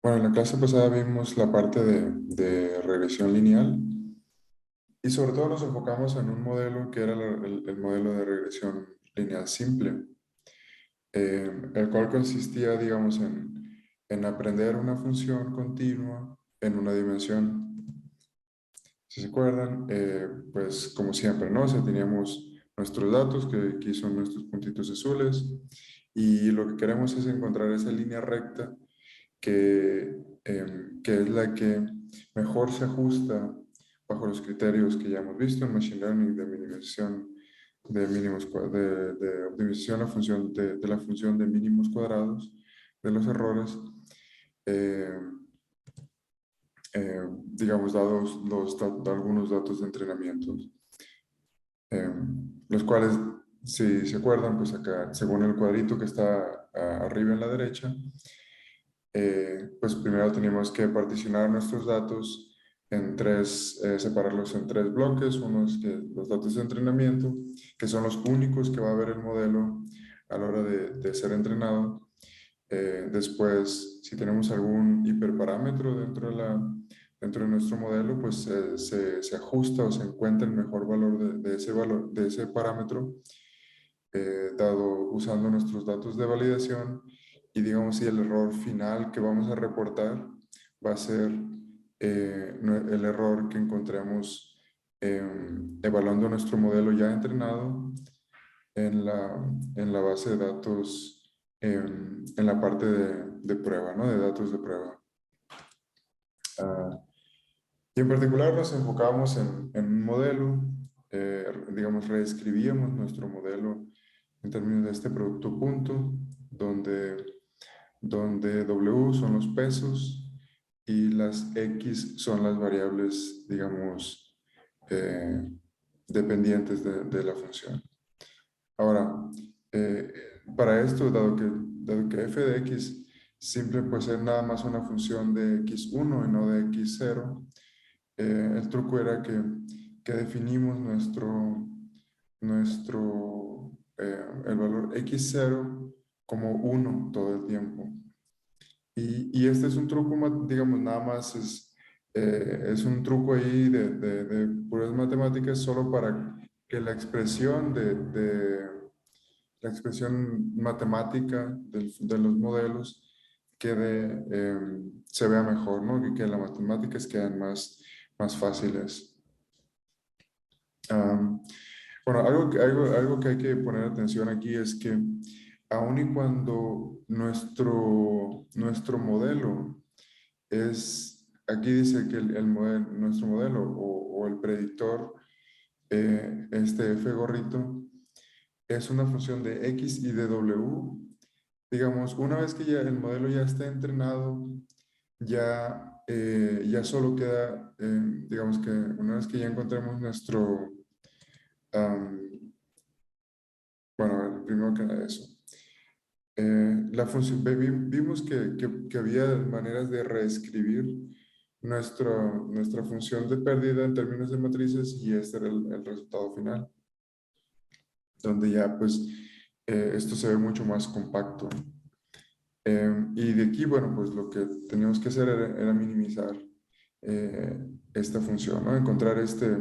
Bueno, en la clase pasada vimos la parte de regresión lineal y sobre todo nos enfocamos en un modelo que era el modelo de regresión lineal simple, el cual consistía, digamos, en aprender una función continua en una dimensión. Si se acuerdan, pues como siempre, ¿no? O sea, teníamos nuestros datos, que aquí son nuestros puntitos azules, y lo que queremos es encontrar esa línea recta que es la que mejor se ajusta bajo los criterios que ya hemos visto en Machine Learning de minimización de mínimos, de optimización de la función de mínimos cuadrados de los errores, eh, digamos, dados algunos datos de entrenamiento, eh, los cuales, si se acuerdan, pues acá, según el cuadrito que está arriba en la derecha, pues primero tenemos que particionar nuestros datos en tres, separarlos en tres bloques. Uno es que los datos de entrenamiento, que son los únicos que va a ver el modelo a la hora de ser entrenado. Después, si tenemos algún hiperparámetro dentro de nuestro modelo, pues se ajusta o se encuentra el mejor valor de ese parámetro, dado usando nuestros datos de validación. Y digamos, si el error final que vamos a reportar va a ser el error que encontremos evaluando nuestro modelo ya entrenado en la base de datos, en la parte de prueba, ¿no? De datos de prueba. Ah, y en particular nos enfocábamos en un modelo, digamos, reescribíamos nuestro modelo en términos de este producto punto, donde W son los pesos y las X son las variables, digamos, eh, dependientes de la función. Ahora, eh, para esto, dado que f de x simple puede ser nada más una función de x1 y no de x0, el truco era que definimos el valor x0 como 1 todo el tiempo. Y este es un truco, digamos, nada más es un truco ahí de puras matemáticas solo para que la expresión matemática de los modelos se vea mejor, ¿no? Que las matemáticas quedan más fáciles. Am, bueno, algo que hay que poner atención aquí es que aun y cuando nuestro modelo aquí dice que nuestro modelo o el predictor, este F gorrito, es una función de X y de W. Digamos, una vez que ya el modelo ya está entrenado, ya solo queda, digamos que una vez que ya encontremos am, bueno, a ver, primero que nada eso. La función, vimos que había maneras de reescribir nuestra función de pérdida en términos de matrices y este era el resultado final, donde ya pues esto se ve mucho más compacto. Y de aquí, bueno, pues lo que teníamos que hacer era minimizar esta función, ¿no? Encontrar esta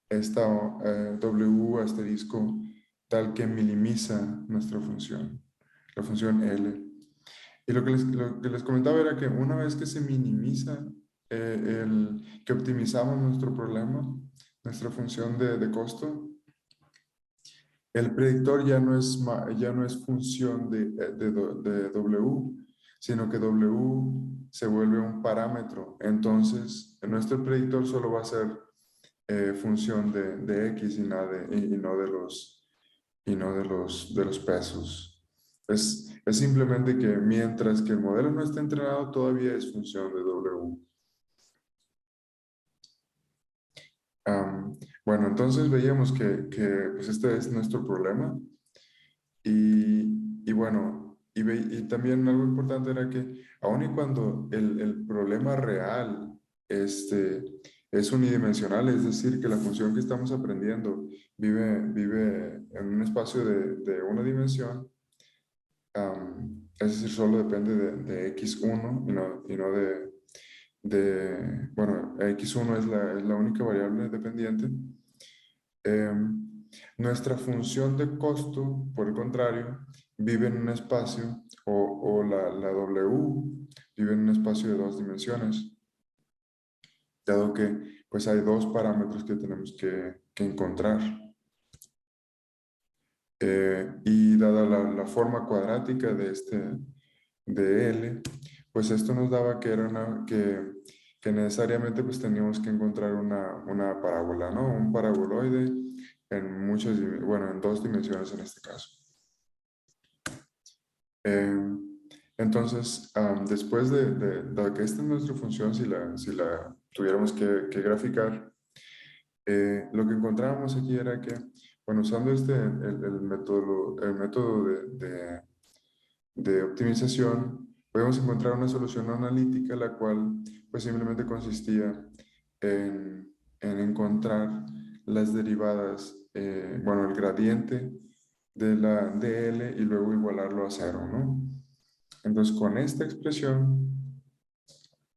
W asterisco tal que minimiza nuestra función, la función L. Y lo que les comentaba era que una vez que se minimiza, que optimizamos nuestro problema, nuestra función de costo, el predictor ya no es función de W, sino que W se vuelve un parámetro. Entonces, nuestro predictor solo va a ser función de X y no de los pesos. Es simplemente que mientras que el modelo no esté entrenado, todavía es función de W. Bueno, entonces veíamos que pues este es nuestro problema. Y bueno, y también algo importante era que aun y cuando el problema real es unidimensional, es decir, que la función que estamos aprendiendo vive en un espacio de una dimensión, es decir, solo depende de X1 y no bueno, X1 es la única variable dependiente. Nuestra función de costo, por el contrario, vive en un espacio, o la W vive en un espacio de 2 dimensiones, dado que pues hay 2 parámetros que tenemos que encontrar. Y dada la forma cuadrática de L, pues esto nos daba que era que necesariamente pues teníamos que encontrar una parábola, ¿no? Un paraboloide bueno, en 2 dimensiones en este caso. Entonces, después de que esta es nuestra función, si la tuviéramos que graficar, lo que encontrábamos aquí era que, bueno, usando el método de optimización, podemos encontrar una solución analítica, la cual pues simplemente consistía en encontrar las derivadas, bueno, el gradiente de la dl y luego igualarlo a 0, ¿no? Entonces, con esta expresión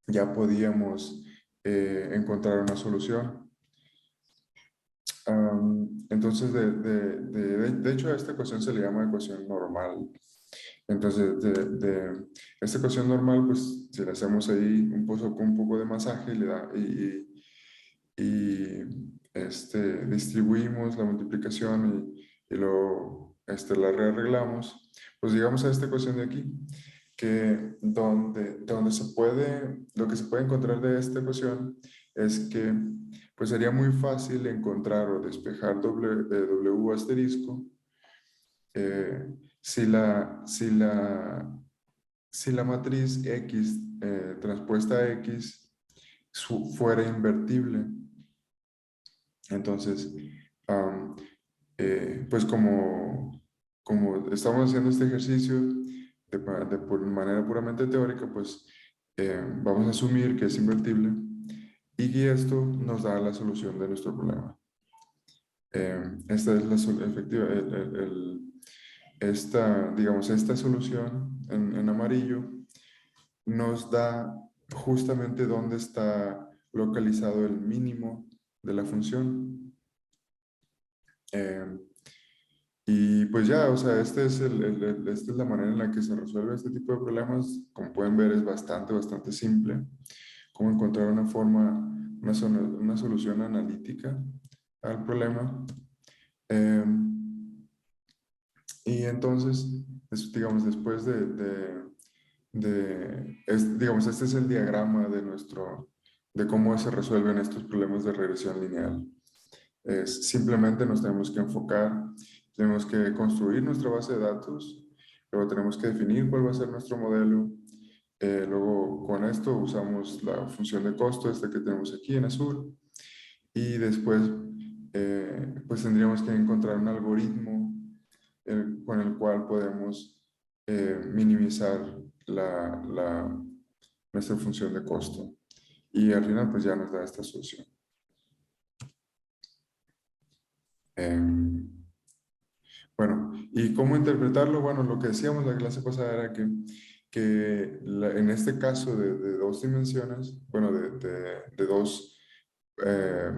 ya podíamos encontrar una solución. Entonces, de hecho, a esta ecuación se le llama ecuación normal. Entonces, de esta ecuación normal, pues si le hacemos ahí un poco de masaje y, le da, distribuimos la multiplicación y luego la rearreglamos, pues llegamos a esta ecuación de aquí, que donde lo que se puede encontrar de esta ecuación es que pues sería muy fácil encontrar o despejar W asterisco eh, si la matriz X transpuesta a X fuera invertible. Entonces, pues como estamos haciendo este ejercicio por manera puramente teórica, pues vamos a asumir que es invertible y esto nos da la solución de nuestro problema. Esta es efectiva, digamos, esta solución en amarillo nos da justamente dónde está localizado el mínimo de la función. Y pues ya, o sea, esta es la manera en la que se resuelve este tipo de problemas. Como pueden ver, es bastante simple. Cómo encontrar una solución analítica al problema. Y entonces, digamos, después digamos, este es el diagrama de cómo se resuelven estos problemas de regresión lineal. Simplemente nos tenemos que enfocar, tenemos que construir nuestra base de datos, luego tenemos que definir cuál va a ser nuestro modelo, luego con esto usamos la función de costo, esta que tenemos aquí en azul, y después pues tendríamos que encontrar un algoritmo con el cual podemos minimizar nuestra función de costo. Y al final pues ya nos da esta solución. Bueno, ¿y cómo interpretarlo? Bueno, lo que decíamos la clase pasada era en este caso de 2 dimensiones, bueno, de dos, eh,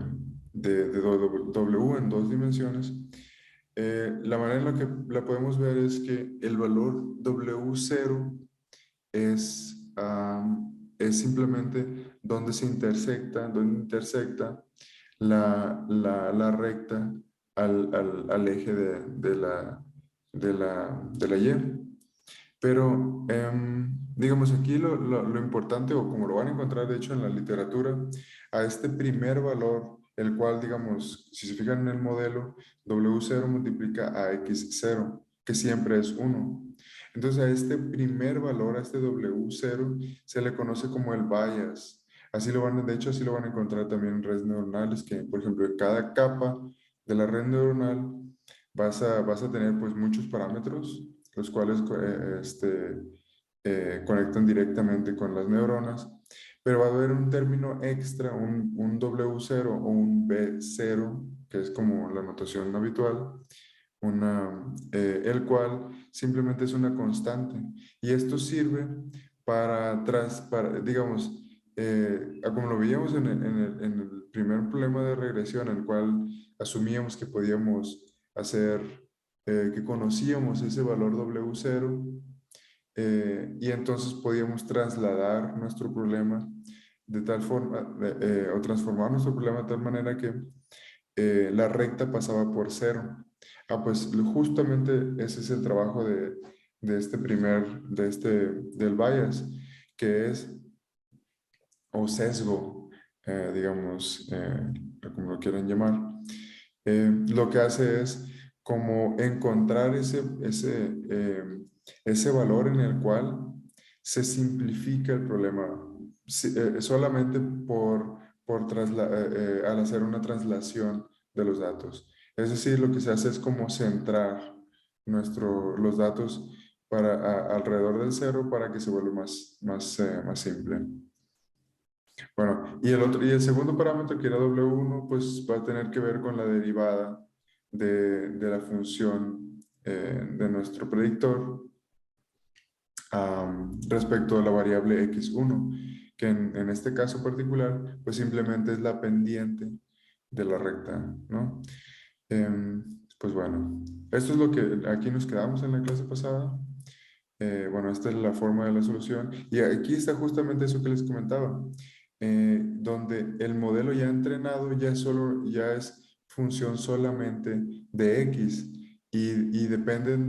W en 2 dimensiones, la manera en la que la podemos ver es que el valor W0 es simplemente donde intersecta la recta al eje de la Y. Pero, digamos, aquí lo importante, o como lo van a encontrar de hecho en la literatura, a este primer valor, el cual, digamos, si se fijan en el modelo, W0 multiplica a X0, que siempre es 1. Entonces, a este primer valor, a este W0, se le conoce como el bias. De hecho, así lo van a encontrar también en redes neuronales, que, por ejemplo, en cada capa de la red neuronal vas a tener pues muchos parámetros los cuales conectan directamente con las neuronas, pero va a haber un término extra, un W0 o un B0, que es como la notación habitual, el cual simplemente es una constante. Y esto sirve digamos, como lo veíamos en el primer problema de regresión, en el cual asumíamos que podíamos hacer, que conocíamos ese valor W0, y entonces podíamos trasladar nuestro problema de tal forma, o transformar nuestro problema de tal manera que la recta pasaba por cero. Pues justamente ese es el trabajo del bias, que es, o sesgo, digamos, como lo quieren llamar. Lo que hace es como encontrar ese valor en el cual se simplifica el problema solamente al hacer una traslación de los datos. Es decir, lo que se hace es como centrar los datos alrededor del cero para que se vuelva más simple. Bueno, y el segundo parámetro, que era W1, pues va a tener que ver con la derivada de la función de nuestro predictor respecto a la variable x1, que en este caso particular, pues simplemente es la pendiente de la recta, ¿no? Pues bueno, esto es lo que aquí nos quedamos en la clase pasada. Bueno, esta es la forma de la solución. Y aquí está justamente eso que les comentaba, donde el modelo ya entrenado ya es función solamente de X y depende en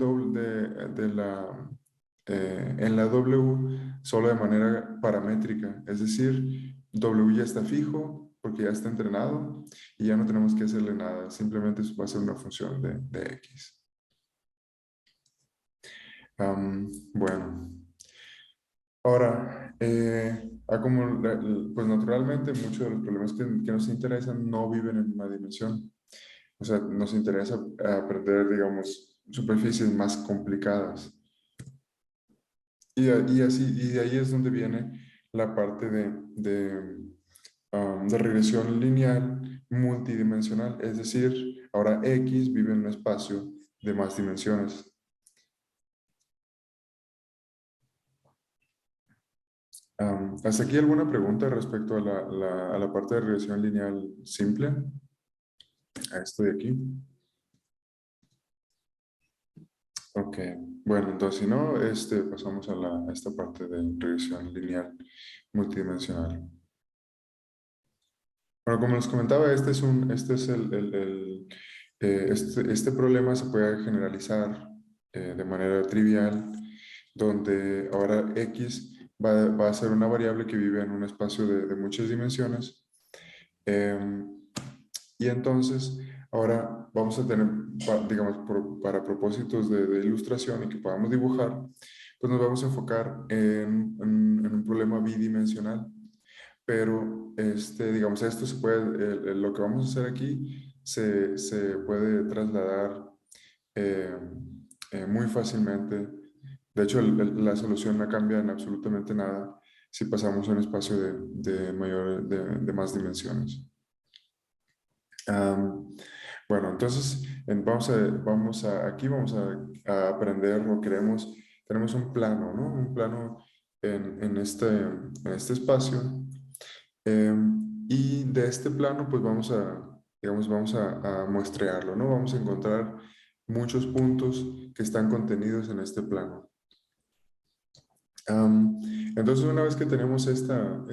la W solo de manera paramétrica. Es decir, W ya está fijo porque ya está entrenado y ya no tenemos que hacerle nada. Simplemente va a ser una función de X. Bueno. Ahora, pues naturalmente muchos de los problemas que nos interesan no viven en una dimensión. O sea, nos interesa aprender, digamos, superficies más complicadas. Y de ahí es donde viene la parte de regresión lineal multidimensional. Es decir, ahora X vive en un espacio de más dimensiones. ¿Hasta aquí alguna pregunta respecto a la parte de regresión lineal simple? A esto de aquí. Ok, bueno, entonces si no, pasamos a esta parte de regresión lineal multidimensional. Bueno, como les comentaba, este problema se puede generalizar de manera trivial, donde ahora X va a ser una variable que vive en un espacio de muchas dimensiones. Y entonces, ahora vamos a tener, digamos, para propósitos de ilustración y que podamos dibujar, pues nos vamos a enfocar en un problema bidimensional. Pero, digamos, esto se puede, lo que vamos a hacer aquí se puede trasladar eh, muy fácilmente. De hecho, la solución no cambia en absolutamente nada si pasamos a un espacio de más dimensiones. Bueno, entonces aquí vamos a aprender o tenemos un plano, ¿no? Un plano en este espacio. Y de este plano, pues digamos, vamos a muestrearlo, ¿no? Vamos a encontrar muchos puntos que están contenidos en este plano. Entonces, una vez que tenemos nuestra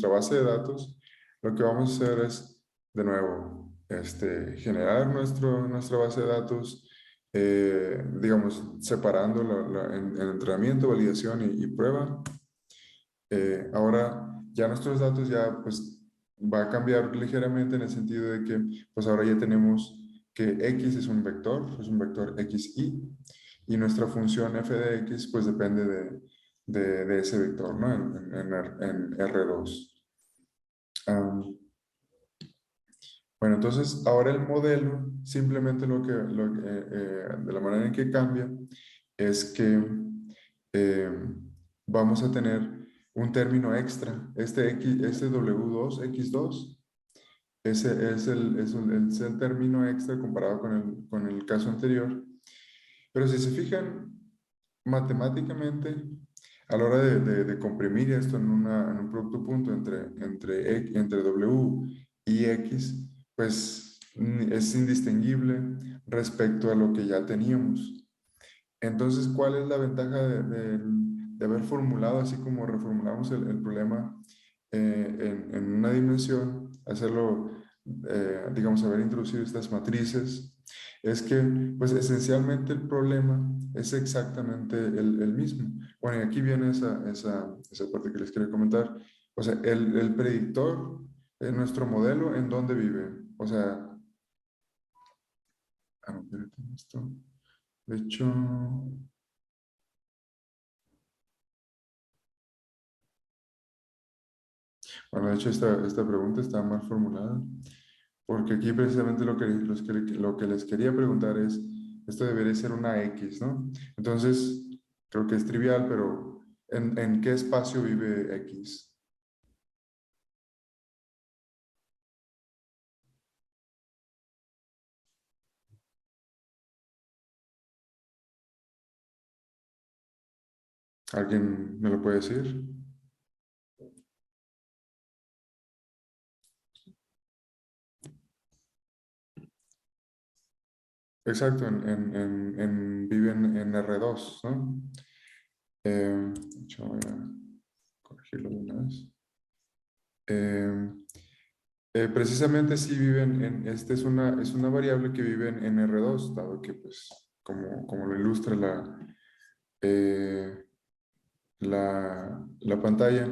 base de datos, lo que vamos a hacer es, de nuevo, generar nuestra base de datos, digamos, separando en entrenamiento, validación y prueba. Ahora, ya nuestros datos ya, pues, va a cambiar ligeramente en el sentido de que, pues, ahora ya tenemos que X es un vector XY, y nuestra función f de X, pues, depende de ese vector, ¿no? En R2. Bueno, entonces ahora el modelo, simplemente de la manera en que cambia, es que eh, vamos a tener un término extra, este W2, X2, Ese es el término extra comparado con el caso anterior. Pero si se fijan, matemáticamente, a la hora de comprimir esto en un producto punto entre W y X, pues es indistinguible respecto a lo que ya teníamos. Entonces, ¿cuál es la ventaja de haber formulado así como reformulamos el problema en una dimensión, hacerlo, digamos, haber introducido estas matrices? Es que, pues, esencialmente el problema es exactamente el mismo. Bueno, y aquí viene esa parte que les quería comentar. O sea, el predictor, nuestro modelo, ¿en dónde vive? O sea, no, espérate, esto. De hecho, bueno, de hecho esta pregunta está mal formulada, porque aquí precisamente lo que les quería preguntar es, esto debería ser una X, ¿no? Entonces, creo que es trivial, pero en qué espacio vive X? ¿Alguien me lo puede decir? Exacto, vive en R2, ¿no? De hecho, voy a corregirlo de una vez. Eh, precisamente sí viven es una variable que vive en R2, dado que, pues, como lo ilustra eh, la pantalla.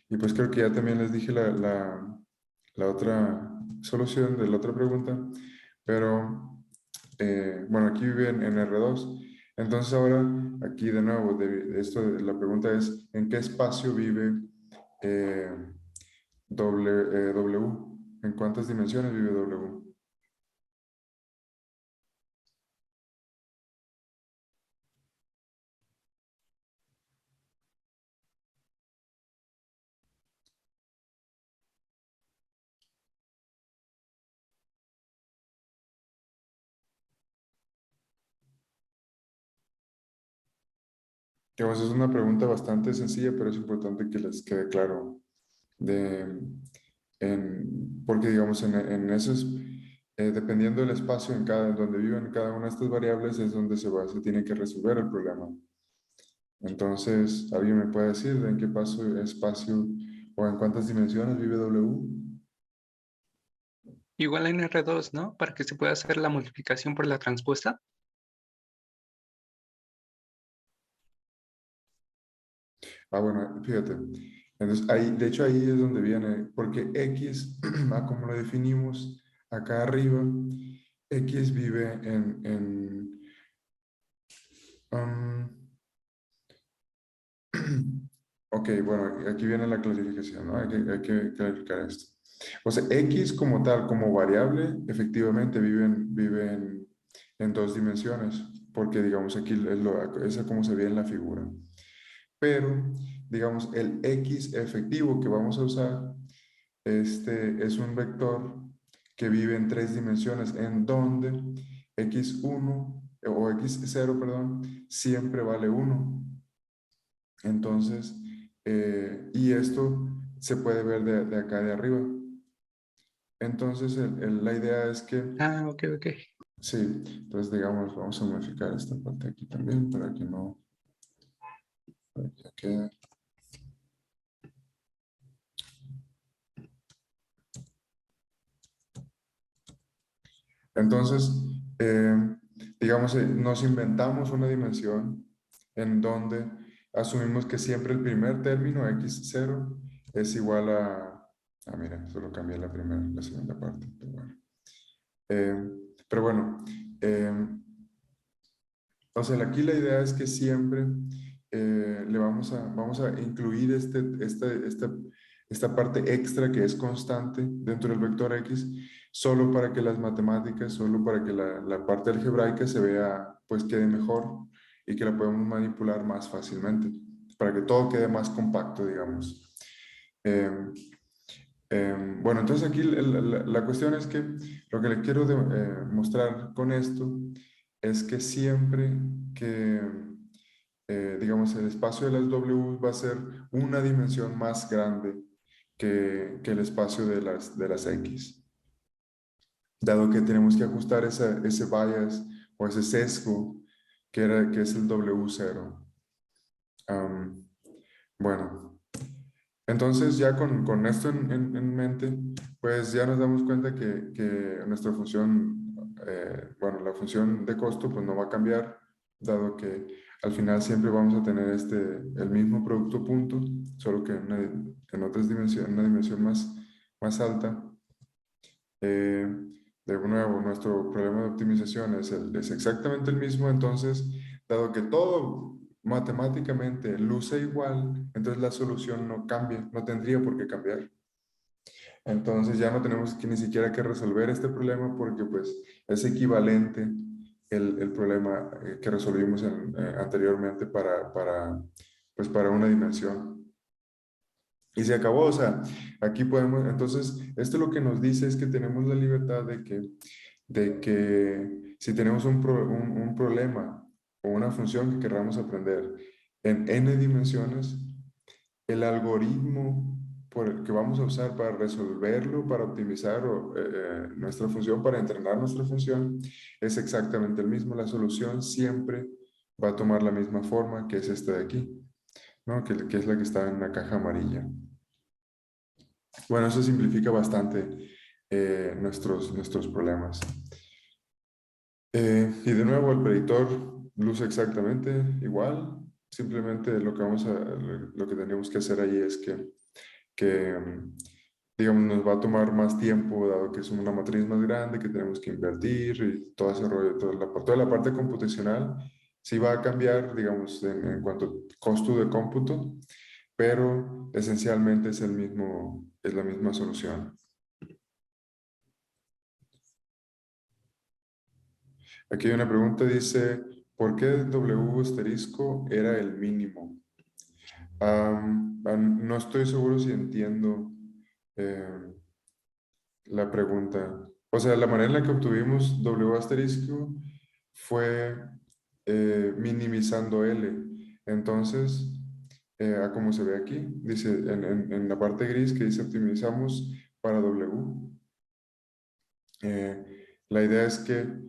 Y pues creo que ya también les dije la otra solución de la otra pregunta, pero bueno, aquí vive en R2. Entonces ahora, aquí de nuevo, la pregunta es, ¿en qué espacio vive eh, W? ¿En cuántas dimensiones vive W? Digamos, es una pregunta bastante sencilla, pero es importante que les quede claro de, porque digamos, en esos, dependiendo del espacio en donde viven cada una de estas variables, es donde se tiene que resolver el problema. Entonces, ¿alguien me puede decir en qué espacio o en cuántas dimensiones vive W? Igual en R2, ¿no? Para que se pueda hacer la multiplicación por la transpuesta. Ah, bueno, fíjate. Entonces, ahí, de hecho, ahí es donde viene, porque X, como lo definimos acá arriba, X vive um, ok, bueno, aquí viene la clasificación, ¿no? Hay que clarificar esto. O sea, X como tal, como variable, efectivamente en dos dimensiones, porque digamos aquí es como se ve en la figura. Pero, digamos, el X efectivo que vamos a usar, es un vector que vive en tres dimensiones, en donde X1 o X0, perdón, siempre vale 1. Entonces, y esto se puede ver de acá de arriba. Entonces, la idea es que, Ah, ok, ok. sí, entonces digamos, vamos a modificar esta parte aquí también para que no, para que ya quede. Entonces, digamos, nos inventamos una dimensión en donde asumimos que siempre el primer término, x0, es igual mira, solo cambié la segunda parte, pero bueno. Pero bueno, o sea, aquí la idea es que siempre vamos a incluir esta parte extra que es constante dentro del vector X, solo para que las matemáticas, solo para que la parte algebraica se vea, pues quede mejor y que la podemos manipular más fácilmente, para que todo quede más compacto, digamos. Eh, Bueno, entonces aquí la cuestión es que lo que le quiero mostrar con esto es que siempre que, digamos, el espacio de las W va a ser una dimensión más grande que el espacio de las X, dado que tenemos que ajustar ese bias o ese sesgo que es el W0. Bueno, entonces ya con esto en mente, pues ya nos damos cuenta que nuestra función, bueno, la función de costo pues no va a cambiar, dado que al final siempre vamos a tener el mismo producto punto, solo que en otras dimensiones, una dimensión más alta. De nuevo, nuestro problema de optimización es exactamente el mismo, entonces, dado que todo matemáticamente luce igual, entonces la solución no cambia, no tendría por qué cambiar. Entonces ya no tenemos que ni siquiera que resolver este problema porque pues es equivalente el problema que resolvimos anteriormente pues, para una dimensión. Y se acabó, o sea, aquí podemos, entonces, esto lo que nos dice es que tenemos la libertad de que si tenemos un problema o una función que queramos aprender en n dimensiones, el algoritmo por el que vamos a usar para resolverlo, para optimizar nuestra función, para entrenar nuestra función, es exactamente el mismo. La solución siempre va a tomar la misma forma, que es esta de aquí, ¿no? Que es la que está en la caja amarilla. Bueno, eso simplifica bastante nuestros problemas. Y de nuevo, el predictor luce exactamente igual. Simplemente lo que tenemos que hacer ahí es que digamos, nos va a tomar más tiempo, dado que es una matriz más grande, que tenemos que invertir y todo ese rollo, toda la parte computacional sí va a cambiar, digamos, en cuanto a costo de cómputo, pero esencialmente es la misma solución. Aquí hay una pregunta, dice, ¿por qué W asterisco era el mínimo? No estoy seguro si entiendo eh, la pregunta. O sea, la manera en la que obtuvimos W asterisco fue minimizando L. Entonces, a como se ve aquí, dice en la parte gris que dice optimizamos para W. La idea es que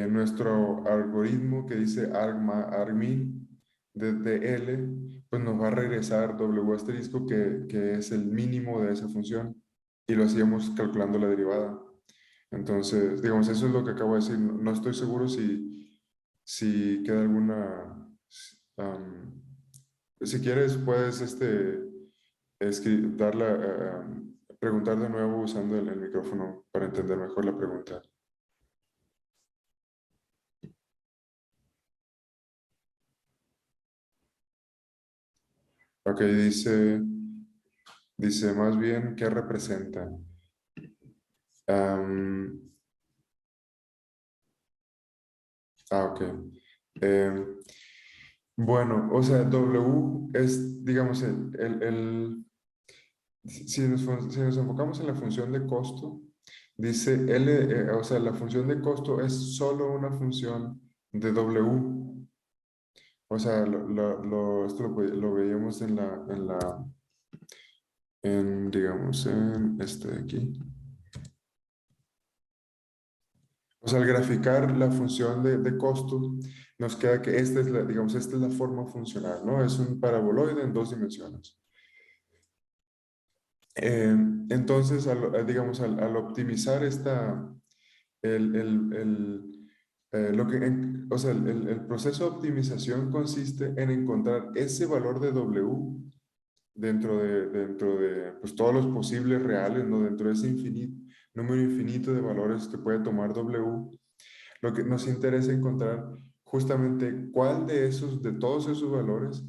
nuestro algoritmo que dice argmin de L, pues nos va a regresar W asterisco que es el mínimo de esa función y lo hacíamos calculando la derivada. Entonces, digamos, eso es lo que acabo de decir. No estoy seguro si queda alguna... si quieres, puedes preguntar de nuevo usando el micrófono para entender mejor la pregunta. Ok, dice más bien qué representa. Ok. Em, bueno, o sea, W es, digamos, si nos enfocamos en la función de costo, dice L, o sea, la función de costo es solo una función de W. O sea, esto lo veíamos digamos, en este de aquí. O sea, al graficar la función de costo, nos queda que digamos, esta es la forma funcional, ¿no? Es un paraboloide en 2 dimensiones. Entonces, digamos, al optimizar el, el, el, o sea, el proceso de optimización consiste en encontrar ese valor de W dentro de pues, todos los posibles reales, ¿no? Dentro de ese número infinito de valores que puede tomar W. Lo que nos interesa encontrar justamente cuál de todos esos valores,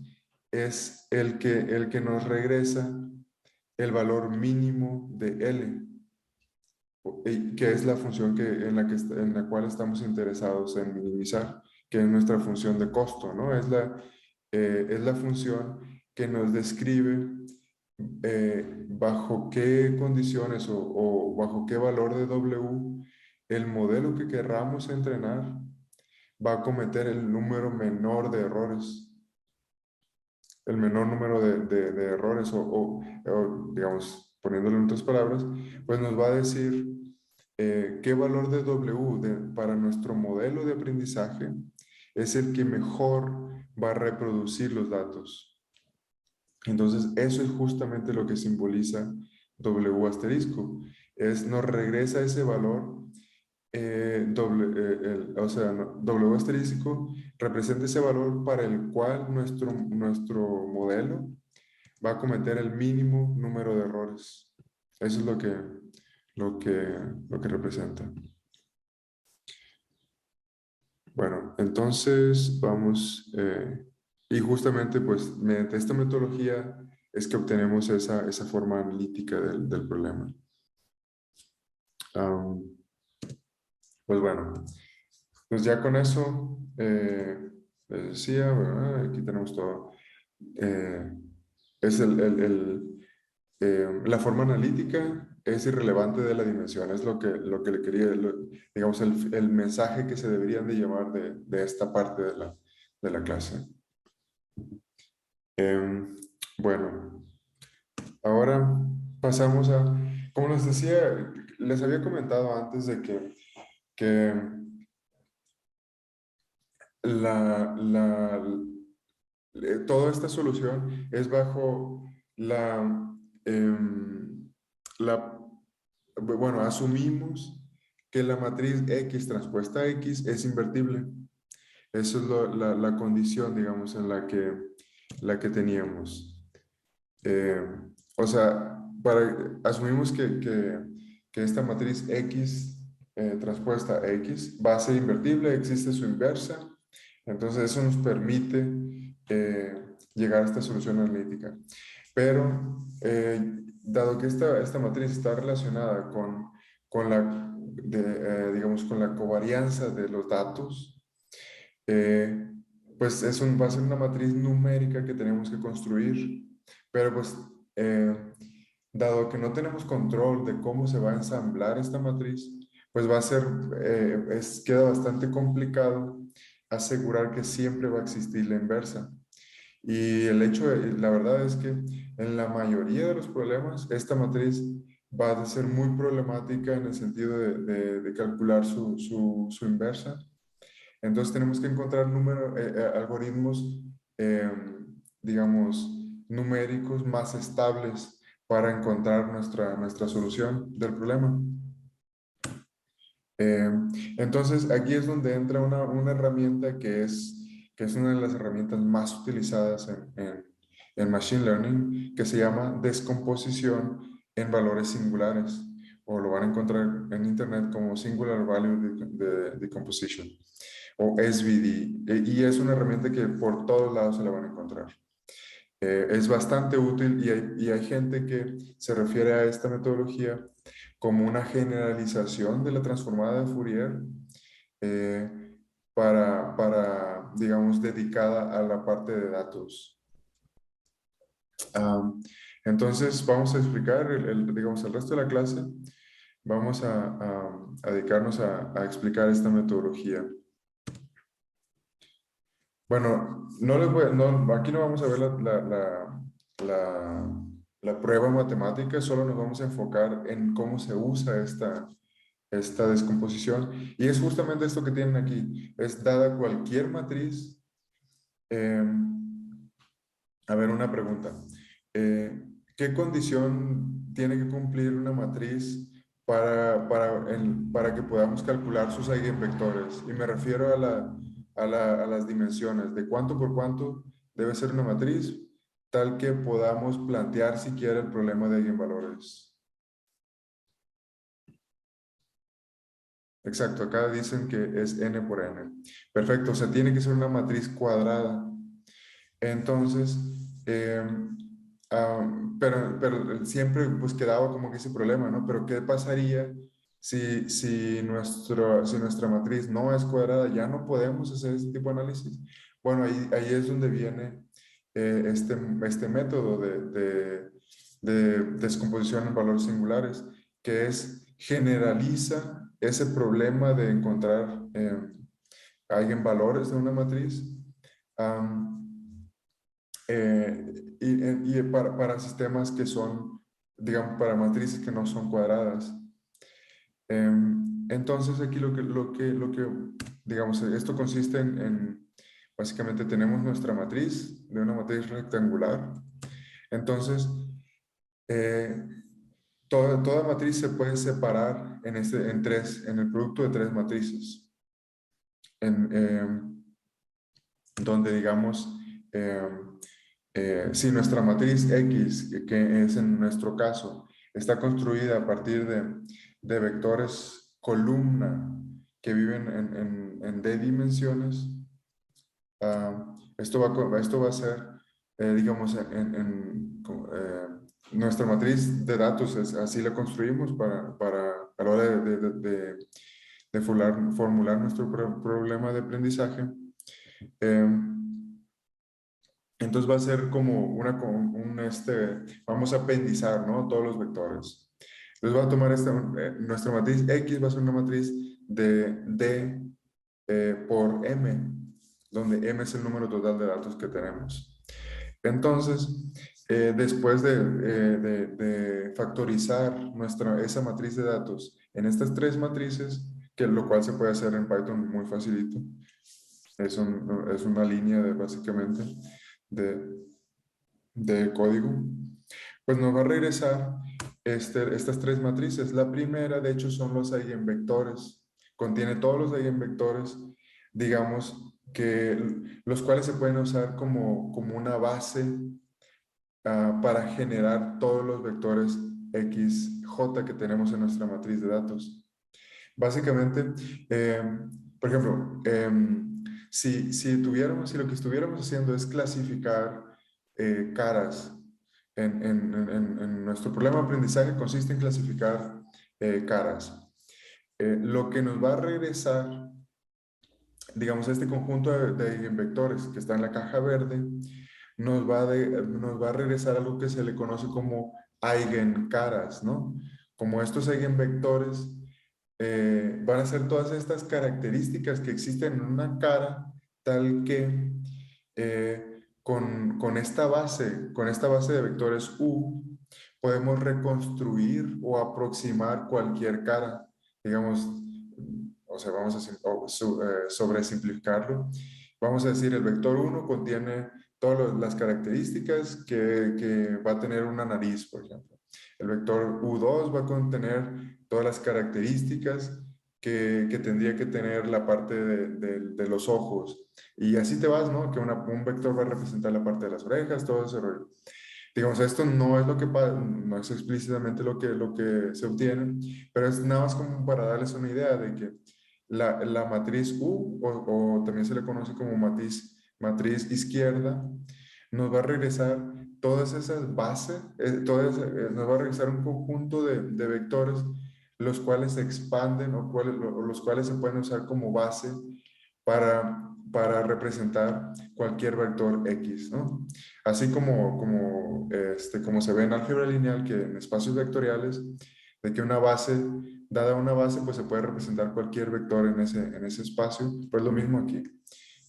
es el que nos regresa el valor mínimo de L, que es la función en la cual estamos interesados en minimizar, que es nuestra función de costo, ¿no? Es la función que nos describe bajo qué condiciones o bajo qué valor de W el modelo que querramos entrenar va a cometer el número menor de errores, el menor número de errores o, digamos, poniéndolo en otras palabras, pues nos va a decir qué valor de W para nuestro modelo de aprendizaje es el que mejor va a reproducir los datos. Entonces, eso es justamente lo que simboliza W asterisco. Nos regresa ese valor, o sea, W asterisco representa ese valor para el cual nuestro modelo va a cometer el mínimo número de errores. Eso es lo que representa. Bueno, entonces vamos, y justamente pues mediante esta metodología es que obtenemos esa forma analítica del problema. Pues bueno, pues ya con eso, les decía, bueno, aquí tenemos todo. Es la forma analítica es irrelevante de la dimensión, es lo que le quería, digamos, el mensaje que se deberían de llevar de esta parte de la clase. Bueno, ahora pasamos a, como les decía, les había comentado antes de que la, la, toda esta solución es bajo em, la, bueno, asumimos que la matriz X transpuesta a X es invertible. Esa es la condición, digamos, en la que teníamos. O sea, asumimos que esta matriz X transpuesta a X va a ser invertible, existe su inversa. Entonces eso nos permite llegar a esta solución analítica. Pero dado que esta matriz está relacionada digamos, con la covarianza de los datos, pues va a ser una matriz numérica que tenemos que construir. Pero pues, dado que no tenemos control de cómo se va a ensamblar esta matriz, pues va a ser, queda bastante complicado asegurar que siempre va a existir la inversa. Y la verdad es que en la mayoría de los problemas, esta matriz va a ser muy problemática en el sentido de calcular su inversa. Entonces tenemos que encontrar algoritmos, digamos, numéricos más estables para encontrar nuestra solución del problema. Entonces aquí es donde entra una herramienta que es una de las herramientas más utilizadas en Machine Learning, que se llama descomposición en valores singulares, o lo van a encontrar en internet como Singular Value Decomposition, o SVD, y es una herramienta que por todos lados se la van a encontrar. Es bastante útil y hay gente que se refiere a esta metodología como una generalización de la transformada de Fourier, digamos, dedicada a la parte de datos. Entonces, vamos a explicar, digamos, el resto de la clase. Vamos a dedicarnos a explicar esta metodología. Bueno, aquí no vamos a ver la prueba matemática, solo nos vamos a enfocar en cómo se usa esta descomposición. Y es justamente esto que tienen aquí. Es dada cualquier matriz. A ver, una pregunta. ¿Qué condición tiene que cumplir una matriz para que podamos calcular sus eigenvectores? Y me refiero a las dimensiones, de cuánto por cuánto debe ser una matriz, tal que podamos plantear siquiera el problema de eigenvalores. Exacto, acá dicen que es n por n. Perfecto, o sea, tiene que ser una matriz cuadrada. Entonces, pero siempre pues quedaba como que ese problema, ¿no? Pero ¿qué pasaría si nuestra matriz no es cuadrada? Ya no podemos hacer ese tipo de análisis. Bueno, ahí es donde viene este método de descomposición en valores singulares, que es generaliza ese problema de encontrar eigenvalores de una matriz y para sistemas que son, digamos, para matrices que no son cuadradas. Entonces aquí digamos, esto consiste básicamente tenemos nuestra matriz, de una matriz rectangular. Entonces, toda matriz se puede separar en el producto de tres matrices. Donde digamos, si nuestra matriz X, que es en nuestro caso, está construida a partir de vectores columna que viven en D dimensiones, esto va a ser, digamos, nuestra matriz de datos, así la construimos a la hora de formular nuestro problema de aprendizaje. Entonces va a ser como vamos a apendizar, ¿no? Todos los vectores. Entonces va a tomar nuestra matriz X, va a ser una matriz de D por M, donde M es el número total de datos que tenemos. Entonces, después de factorizar esa matriz de datos en estas tres matrices, lo cual se puede hacer en Python muy facilito, es una línea básicamente de código, pues nos va a regresar estas tres matrices. La primera, de hecho, son los eigenvectores. Contiene todos los eigenvectores, digamos, los cuales se pueden usar como una base para generar todos los vectores X, J que tenemos en nuestra matriz de datos. Básicamente, por ejemplo, si lo que estuviéramos haciendo es clasificar caras, en nuestro problema de aprendizaje consiste en clasificar caras. Lo que nos va a regresar, digamos, este conjunto de eigenvectores que está en la caja verde, nos va a regresar algo que se le conoce como eigencaras, ¿no? Como estos eigenvectores van a ser todas estas características que existen en una cara, tal que con esta base de vectores U, podemos reconstruir o aproximar cualquier cara. Digamos, o sea, vamos a sobresimplificarlo. Vamos a decir, el vector 1 contiene todas las características que va a tener una nariz, por ejemplo. El vector U2 va a contener todas las características que tendría que tener la parte de los ojos. Y así te vas, ¿no? Que un vector va a representar la parte de las orejas, todo ese rollo. Digamos, esto no es no es explícitamente lo que se obtiene, pero es nada más como para darles una idea de que la matriz U, o también se le conoce como matriz izquierda, nos va a regresar todas esas bases, nos va a regresar un conjunto de vectores, los cuales se expanden o los cuales se pueden usar como base para representar cualquier vector X, ¿no? Así como se ve en álgebra lineal, que en espacios vectoriales, de que dada una base, pues se puede representar cualquier vector en ese espacio, pues lo mismo aquí.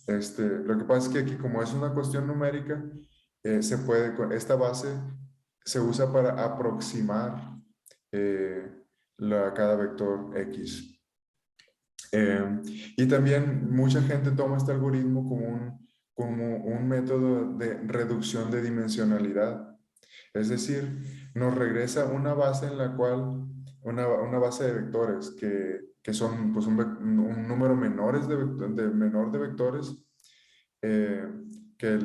Lo que pasa es que aquí, como es una cuestión numérica, esta base se usa para aproximar cada vector X. Y también mucha gente toma este algoritmo como un método de reducción de dimensionalidad. Es decir, nos regresa una base en la cual, una base de vectores que son pues, un número menor de vectores, que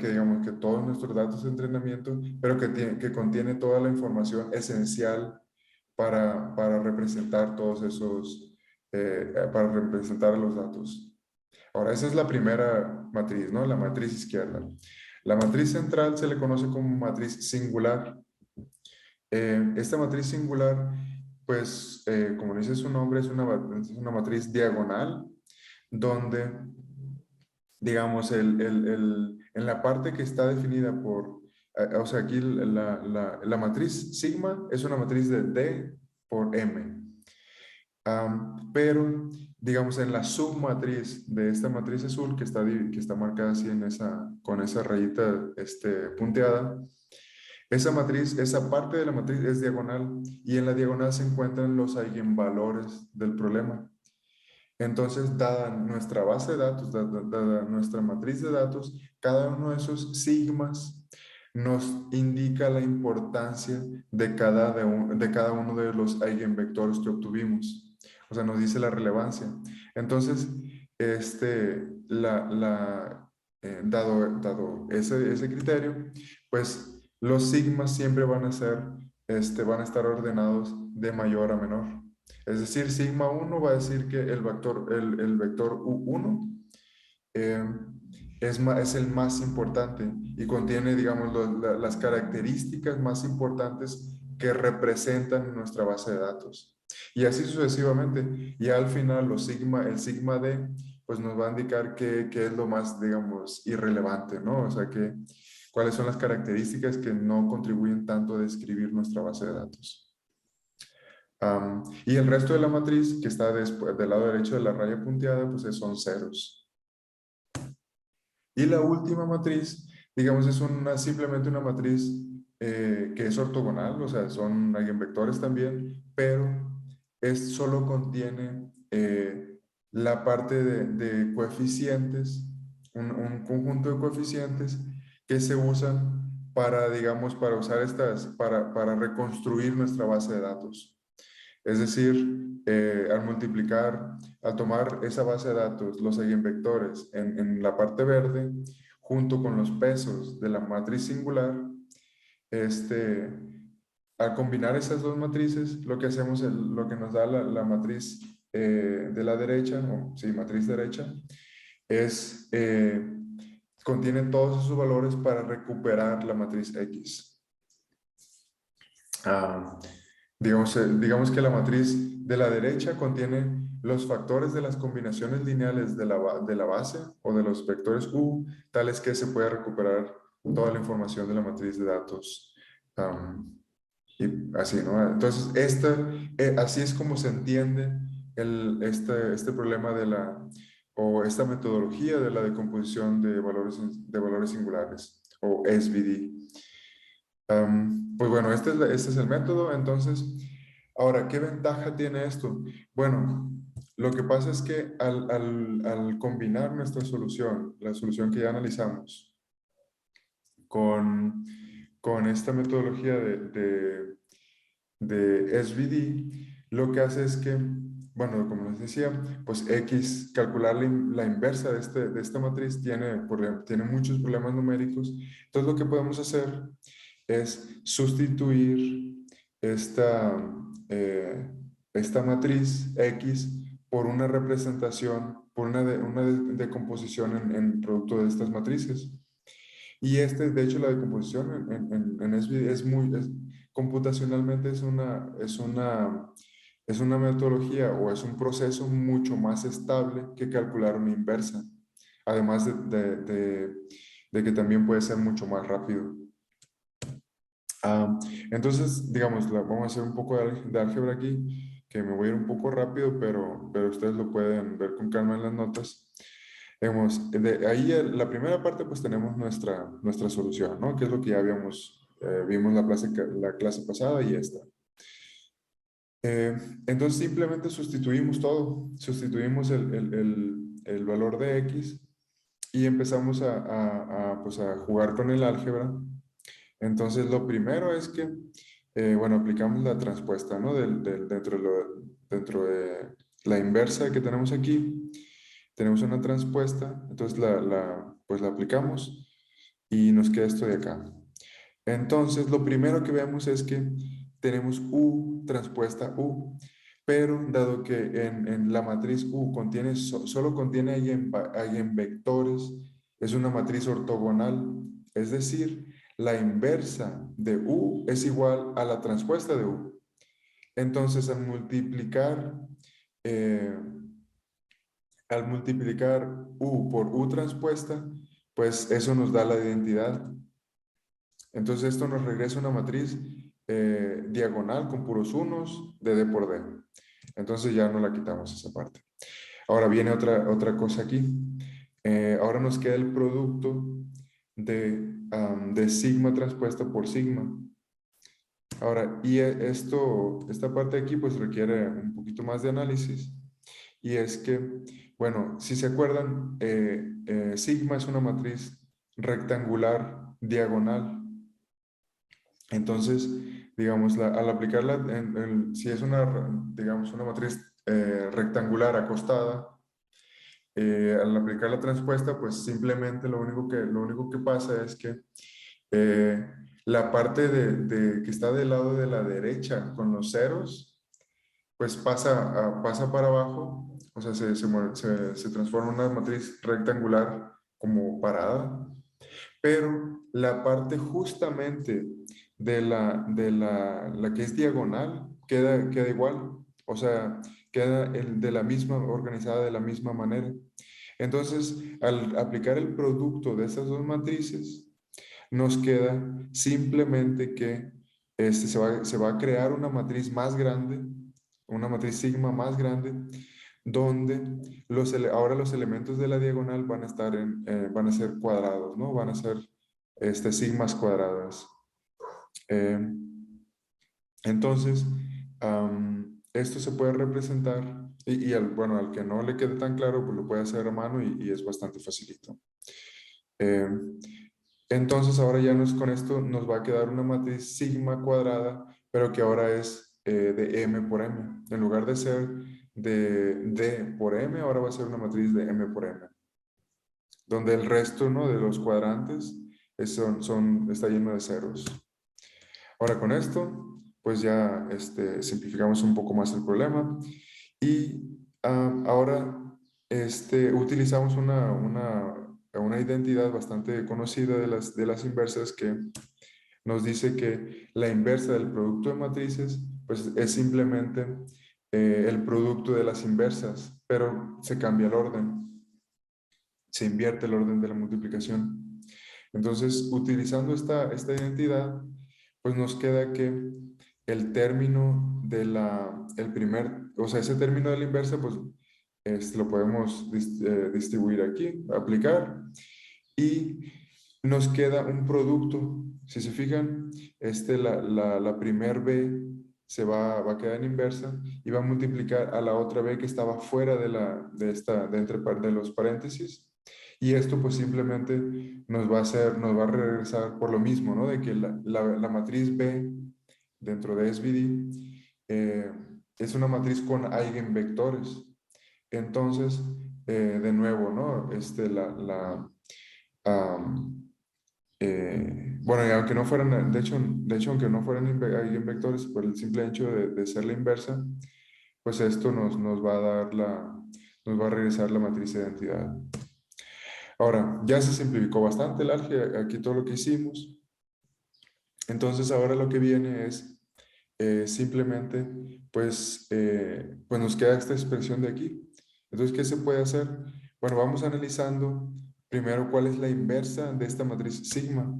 digamos que todos nuestros datos de entrenamiento, pero que contiene toda la información esencial para representar todos esos, para representar los datos. Ahora, esa es la primera matriz, ¿no? La matriz izquierda. La matriz central se le conoce como matriz singular. Esta matriz singular, pues, como dice su nombre, es una matriz diagonal, donde, digamos, en la parte que está definida o sea, aquí la matriz sigma es una matriz de D por M. Pero, digamos, en la submatriz de esta matriz azul que está marcada así con esa rayita punteada, esa matriz, esa parte de la matriz es diagonal y en la diagonal se encuentran los eigenvalores del problema. Entonces, dada nuestra base de datos, dada nuestra matriz de datos, cada uno de esos sigmas nos indica la importancia de cada uno de los eigenvectores que obtuvimos. O sea, nos dice la relevancia. Entonces, dado ese criterio, pues los sigmas siempre van a van a estar ordenados de mayor a menor. Es decir, sigma 1 va a decir que el vector U1 eh, es el más importante y contiene, digamos, las características más importantes que representan nuestra base de datos. Y así sucesivamente. Y al final el sigma D, pues nos va a indicar qué es lo más, digamos, irrelevante, ¿no? O sea, cuáles son las características que no contribuyen tanto a describir nuestra base de datos. Y el resto de la matriz, que está del lado derecho de la raya punteada, pues son ceros. Y la última matriz, digamos, es simplemente una matriz que es ortogonal, o sea, son eigenvectores también, pero solo contiene la parte de coeficientes, un conjunto de coeficientes que se usan para, digamos, para reconstruir nuestra base de datos. Es decir, al tomar esa base de datos, los eigenvectores en la parte verde, junto con los pesos de la matriz singular, al combinar esas dos matrices, lo que hacemos, lo que nos da la matriz de la derecha, sí, matriz derecha, contiene todos esos valores para recuperar la matriz X. Digamos que la matriz de la derecha contiene los factores de las combinaciones lineales de la base o de los vectores U, tales que se puede recuperar toda la información de la matriz de datos. Y así, ¿no? Entonces, así es como se entiende este problema o esta metodología de la decomposición de valores singulares, o SVD. Pues bueno, este es el método. Entonces, ahora, ¿qué ventaja tiene esto? Bueno, lo que pasa es que al combinar nuestra solución, la solución que ya analizamos, con esta metodología de SVD, lo que hace es que, bueno, como les decía, pues calcular la inversa de esta matriz tiene muchos problemas numéricos. Entonces, lo que podemos hacer es sustituir esta matriz X por una representación, por una decomposición en producto de estas matrices. Y de hecho, la decomposición en SVD computacionalmente es una metodología o es un proceso mucho más estable que calcular una inversa, además de que también puede ser mucho más rápido. Entonces, digamos, vamos a hacer un poco de álgebra aquí, que me voy a ir un poco rápido, pero ustedes lo pueden ver con calma en las notas. Ahí la primera parte, pues tenemos nuestra solución, ¿no? Que es lo que ya vimos la clase pasada y esta. Entonces simplemente sustituimos todo, sustituimos el valor de X y empezamos pues a jugar con el álgebra. Entonces, lo primero es que, bueno, aplicamos la transpuesta, ¿no? Dentro de la inversa que tenemos aquí, tenemos una transpuesta, entonces pues la aplicamos y nos queda esto de acá. Entonces, lo primero que vemos es que tenemos U transpuesta U, pero dado que en la matriz U solo contiene eigenvectores, es una matriz ortogonal, es decir, la inversa de U es igual a la transpuesta de U. Entonces, eh, al multiplicar U por U transpuesta, pues eso nos da la identidad Entonces esto nos regresa una matriz diagonal con puros unos de D por D. Entonces ya no la quitamos esa parte. Ahora viene otra cosa aquí. Ahora nos queda el producto de sigma transpuesta por sigma. Ahora, y esta parte de aquí pues requiere un poquito más de análisis. Y es que, bueno, si se acuerdan, sigma es una matriz rectangular diagonal. Entonces, digamos, al aplicarla, si es digamos, una matriz rectangular acostada, al aplicar la transpuesta, pues simplemente lo único que pasa es que la parte que está del lado de la derecha con los ceros, pues pasa para abajo, o sea, se transforma en una matriz rectangular como parada, pero la parte justamente la que es diagonal queda igual, o sea, queda de la misma, organizada de la misma manera. Entonces, al aplicar el producto de estas dos matrices, nos queda simplemente que se va a crear una matriz más grande, una matriz sigma más grande, donde ahora los elementos de la diagonal van a ser cuadrados, ¿no? Van a ser sigmas cuadradas. Eh, entonces, esto se puede representar, bueno, al que no le quede tan claro, pues lo puede hacer a mano y es bastante facilito. Eh, entonces, ahora ya con esto nos va a quedar una matriz sigma cuadrada, pero que ahora es de m por m. En lugar de ser de d por m, ahora va a ser una matriz de m por m, donde el resto, ¿no?, de los cuadrantes está lleno de ceros. Ahora con esto, pues ya simplificamos un poco más el problema y ahora utilizamos una identidad bastante conocida de las inversas que nos dice que la inversa del producto de matrices pues es simplemente el producto de las inversas, pero se cambia el orden, se invierte el orden de la multiplicación. Entonces, utilizando esta identidad, pues nos queda que el término o sea, ese término de la inversa, pues lo podemos distribuir aquí, aplicar, y nos queda un producto. Si se fijan, la primer B va a quedar en inversa y va a multiplicar a la otra B que estaba fuera de los paréntesis. Y esto pues simplemente nos va a regresar por lo mismo, ¿no? De que la matriz B dentro de SVD es una matriz con eigenvectores. Entonces, de nuevo, ¿no? Bueno, y aunque no fueran, de hecho, aunque no fueran eigenvectores, por el simple hecho de ser la inversa, pues esto nos va a nos va a regresar la matriz de identidad. Ahora, ya se simplificó bastante el álgebra, aquí todo lo que hicimos. Entonces, ahora lo que viene es simplemente, pues nos queda esta expresión de aquí. Entonces, ¿qué se puede hacer? Bueno, vamos analizando primero cuál es la inversa de esta matriz sigma.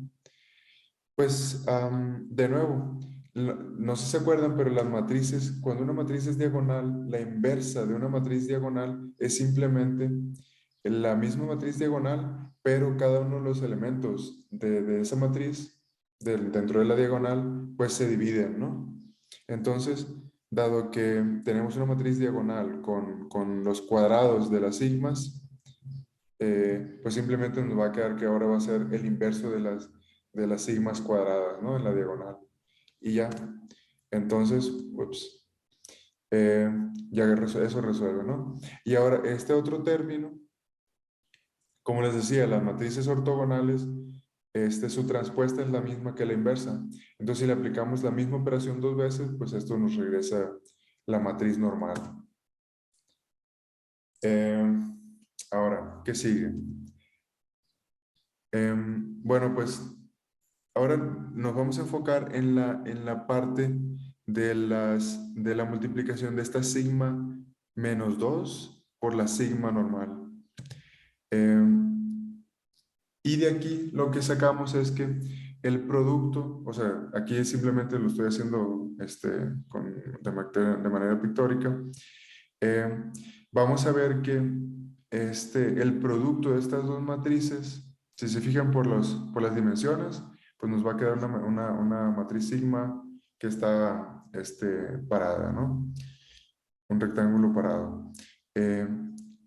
Pues, de nuevo, no sé si se acuerdan, pero las matrices, cuando una matriz es diagonal, la inversa de una matriz diagonal es simplemente la misma matriz diagonal, pero cada uno de los elementos de esa matriz, dentro de la diagonal, pues se dividen, ¿no? Entonces, dado que tenemos una matriz diagonal con los cuadrados de las sigmas, pues simplemente nos va a quedar que ahora va a ser el inverso de las sigmas cuadradas, ¿no? En la diagonal. Y ya. Entonces, ups, ya eso resuelve, ¿no? Y ahora, este otro término, como les decía, las matrices ortogonales, su transpuesta es la misma que la inversa. Entonces, si le aplicamos la misma operación dos veces, pues esto nos regresa la matriz normal. Ahora, ¿qué sigue? Bueno, pues ahora nos vamos a enfocar en la parte de la multiplicación de esta sigma menos 2 por la sigma normal. Y de aquí lo que sacamos es que el producto, o sea, aquí simplemente lo estoy haciendo de manera pictórica. Eh, Vamos a ver que el producto de estas dos matrices, si se fijan por las dimensiones, pues nos va a quedar una matriz sigma que está parada, ¿no? Un rectángulo parado. Eh,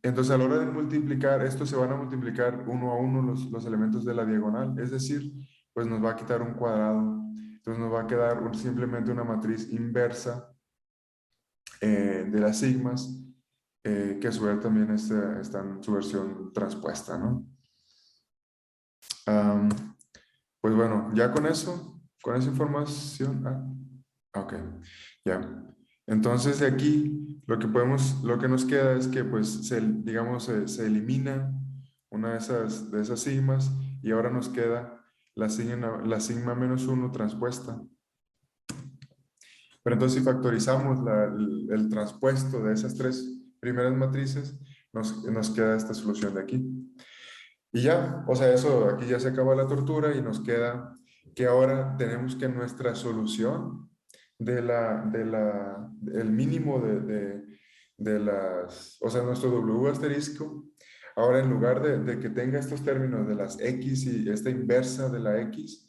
entonces, a la hora de multiplicar, estos se van a multiplicar uno a uno los elementos de la diagonal, es decir, pues nos va a quitar un cuadrado. Entonces nos va a quedar simplemente una matriz inversa de las sigmas, que a su vez también está en su versión transpuesta, ¿no? Am, pues bueno, ya con esa información, ok, ya. Entonces de aquí lo que nos queda es que pues digamos se elimina una de esas sigmas y ahora nos queda la sigma menos uno transpuesta. Pero entonces si factorizamos el transpuesto de esas tres primeras matrices, nos queda esta solución de aquí. Y ya, o sea, eso aquí ya se acaba la tortura y nos queda que ahora tenemos que nuestra solución el mínimo de las, o sea, nuestro W asterisco, ahora en lugar de que tenga estos términos de las X y esta inversa de la X,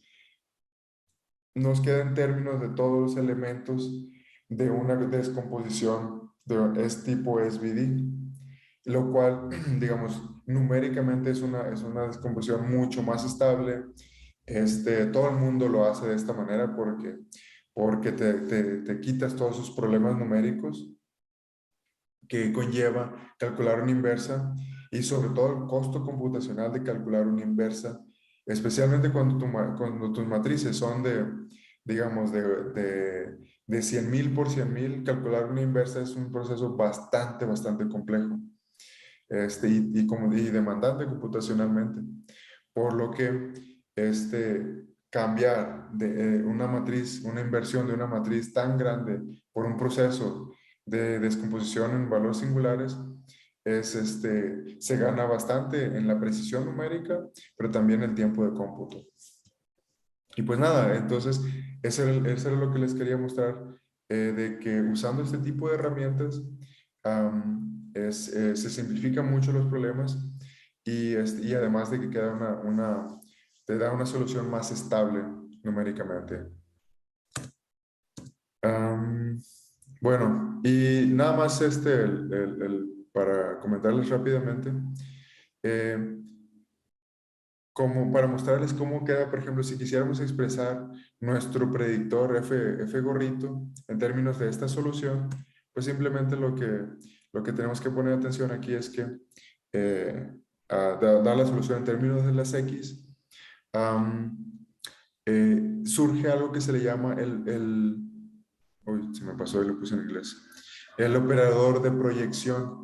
nos queda en términos de todos los elementos de una descomposición de tipo SVD, lo cual, digamos, numéricamente es es una descomposición mucho más estable. Todo el mundo lo hace de esta manera porque te quitas todos esos problemas numéricos que conlleva calcular una inversa y sobre todo el costo computacional de calcular una inversa, especialmente cuando tus matrices son digamos, de 100.000 por 100.000, calcular una inversa es un proceso bastante complejo y demandante computacionalmente. Por lo que cambiar una inversión de una matriz tan grande por un proceso de descomposición en valores singulares se gana bastante en la precisión numérica, pero también el tiempo de cómputo. Y pues nada, entonces eso era lo que les quería mostrar, de que usando este tipo de herramientas se simplifican mucho los problemas y además de que queda te da una solución más estable numéricamente. Bueno, y nada más para comentarles rápidamente, eh, como para mostrarles cómo queda, por ejemplo, si quisiéramos expresar nuestro predictor F gorrito en términos de esta solución, pues simplemente lo que tenemos que poner atención aquí es que dar la solución en términos de las X, surge algo que se le llama uy, se me pasó y lo puse en inglés, el operador de proyección.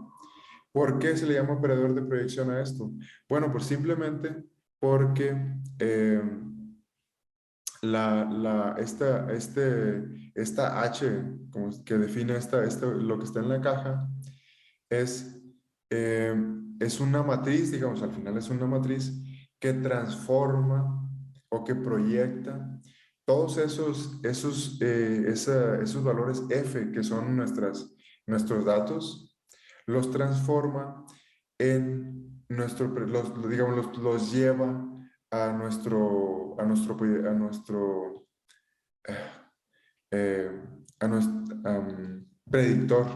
¿Por qué se le llama operador de proyección a esto? Bueno, pues simplemente porque esta H como que define lo que está en la caja es, eh, es una matriz, digamos, al final es una matriz que transforma o que proyecta todos esos valores F que son nuestros datos, los transforma digamos, los lleva a nuestro, eh, predictor.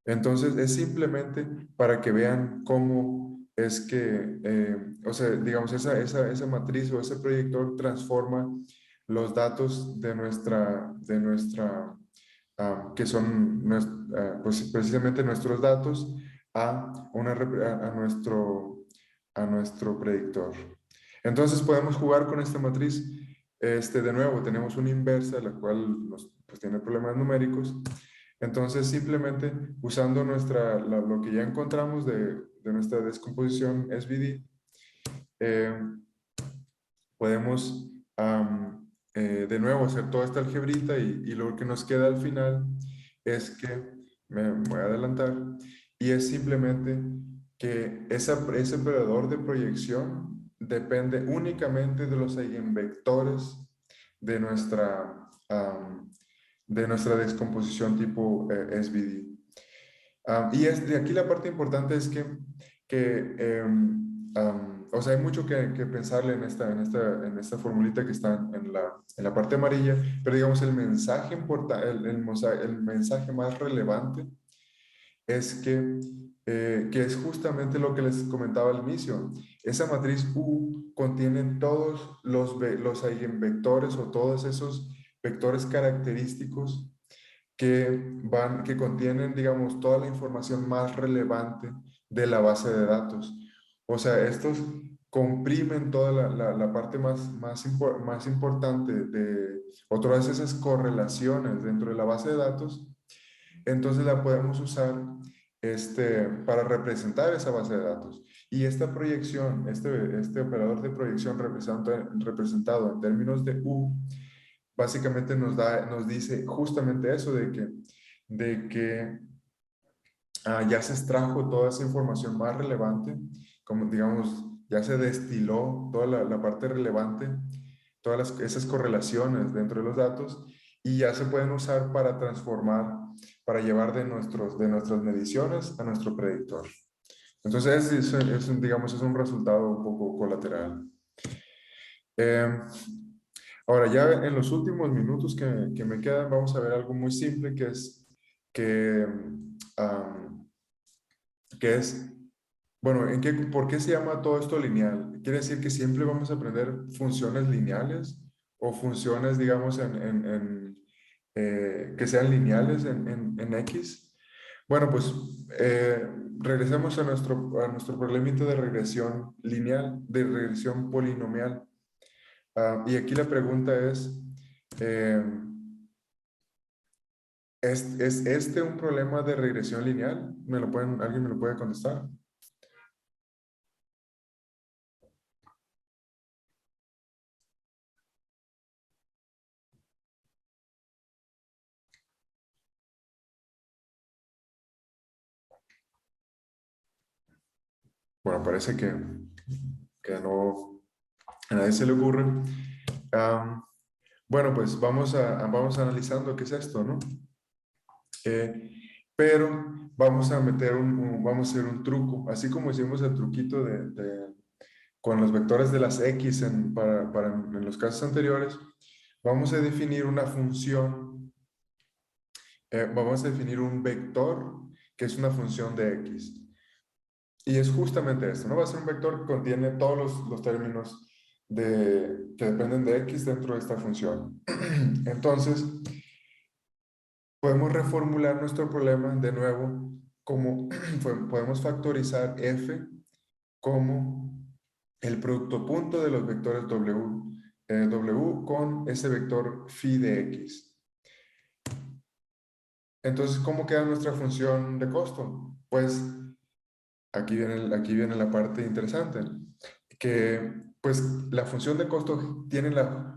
Entonces, es simplemente para que vean cómo es que, o sea, digamos, esa matriz o ese proyector transforma los datos que son pues precisamente nuestros datos a nuestro predictor. Entonces podemos jugar con esta matriz. De nuevo, tenemos una inversa, la cual pues, tiene problemas numéricos. Entonces, simplemente usando lo que ya encontramos de nuestra descomposición SVD, podemos de nuevo hacer toda esta algebrita y lo que nos queda al final es que, me voy a adelantar, y es simplemente que ese operador de proyección depende únicamente de los eigenvectores de nuestra descomposición tipo SVD. Y de aquí la parte importante es o sea, hay mucho que pensarle en esta formulita que está en la parte amarilla, pero digamos el mensaje el mensaje más relevante es que es justamente lo que les comentaba al inicio. Esa matriz U contiene todos los eigenvectores o todos esos vectores característicos que contienen, digamos, toda la información más relevante de la base de datos. O sea, estos comprimen toda la parte más importante o todas esas correlaciones dentro de la base de datos. Entonces la podemos usar para representar esa base de datos. Y esta proyección, este operador de proyección representado en términos de U, básicamente nos dice justamente eso de que ya se extrajo toda esa información más relevante, como digamos, ya se destiló toda la parte relevante, todas esas correlaciones dentro de los datos y ya se pueden usar para transformar, para llevar de nuestras mediciones a nuestro predictor. Entonces, digamos, es un resultado un poco colateral. Ahora, ya en los últimos minutos que me quedan, vamos a ver algo muy simple que, um, que es, bueno, ¿por qué se llama todo esto lineal? ¿Quiere decir que siempre vamos a aprender funciones lineales o funciones, digamos, que sean lineales en X? Bueno, pues regresemos a nuestro problemita de regresión lineal, de regresión polinomial. Y aquí la pregunta eh, ¿es este un problema de regresión lineal? ¿Alguien me lo puede contestar? Bueno, parece que no, a nadie se le ocurre. Bueno, pues vamos analizando qué es esto, ¿no? Pero vamos a hacer un truco, así como hicimos el truquito con los vectores de las X en los casos anteriores, vamos a definir una función, vamos a definir un vector que es una función de X. Y es justamente esto, ¿no? Va a ser un vector que contiene todos los términos que dependen de X dentro de esta función. Entonces, podemos reformular nuestro problema de nuevo como podemos factorizar f como el producto punto de los vectores w con ese vector phi de x. Entonces, ¿cómo queda nuestra función de costo? Pues aquí viene la parte interesante, que pues la función de costo tiene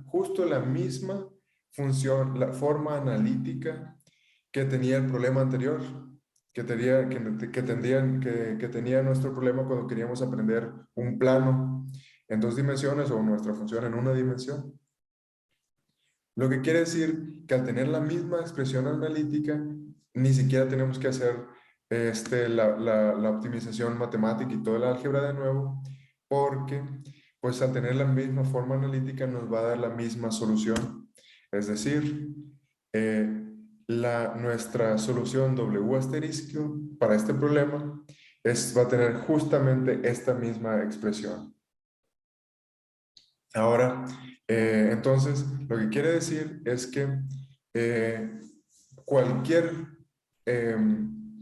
justo la misma función, la forma analítica que tenía el problema anterior, que tenía nuestro problema cuando queríamos aprender un plano en 2 dimensiones o nuestra función en 1 dimensión. Lo que quiere decir que al tener la misma expresión analítica, ni siquiera tenemos que hacer la optimización matemática y toda la álgebra de nuevo, porque pues al tener la misma forma analítica nos va a dar la misma solución. Es decir, nuestra solución W asterisco para este problema va a tener justamente esta misma expresión. Ahora, entonces, lo que quiere decir es que cualquier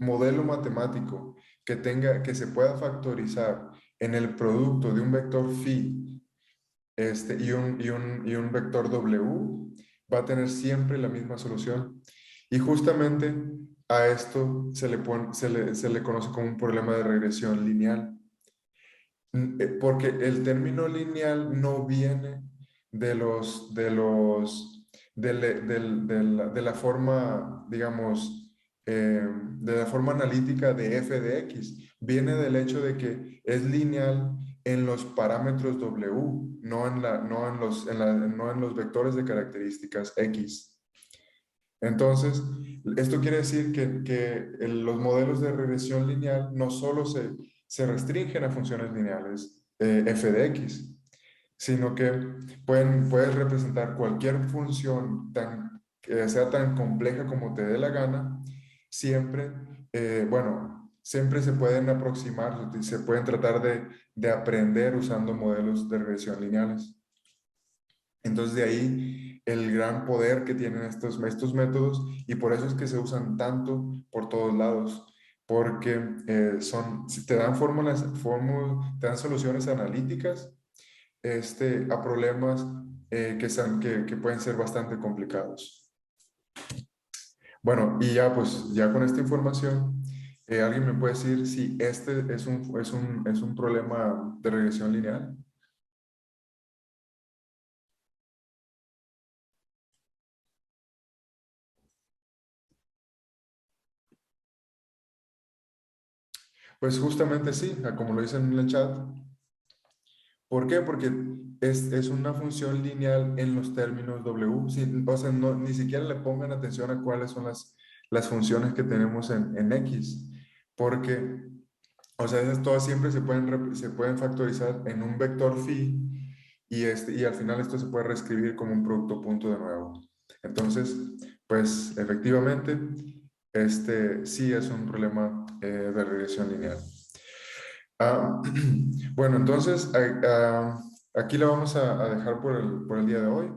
modelo matemático que se pueda factorizar en el producto de un vector phi y un vector w va a tener siempre la misma solución. Y justamente a esto se le conoce como un problema de regresión lineal. Porque el término lineal no viene de la forma, digamos, de la forma analítica de f de x. Viene del hecho de que es lineal en los parámetros W, no en los vectores de características X. Entonces, esto quiere decir que los modelos de regresión lineal no solo se restringen a funciones lineales f de x, sino que puedes representar cualquier función que sea tan compleja como te dé la gana, siempre, siempre se pueden aproximar, se pueden tratar de aprender usando modelos de regresión lineales. Entonces de ahí el gran poder que tienen estos métodos, y por eso es que se usan tanto por todos lados, porque si te dan te dan soluciones analíticas a problemas que pueden ser bastante complicados. Bueno, y ya pues ya con esta información, ¿alguien me puede decir si este es un problema de regresión lineal? Pues justamente sí, como lo dicen en el chat. ¿Por qué? Porque es una función lineal en los términos W. O sea, ni siquiera le pongan atención a cuáles son las funciones que tenemos en X. Porque, o sea, esas todas siempre se pueden factorizar en un vector phi, y al final esto se puede reescribir como un producto punto de nuevo. Entonces, pues efectivamente, sí es un problema de regresión lineal. Bueno, entonces aquí la vamos a dejar por el día de hoy.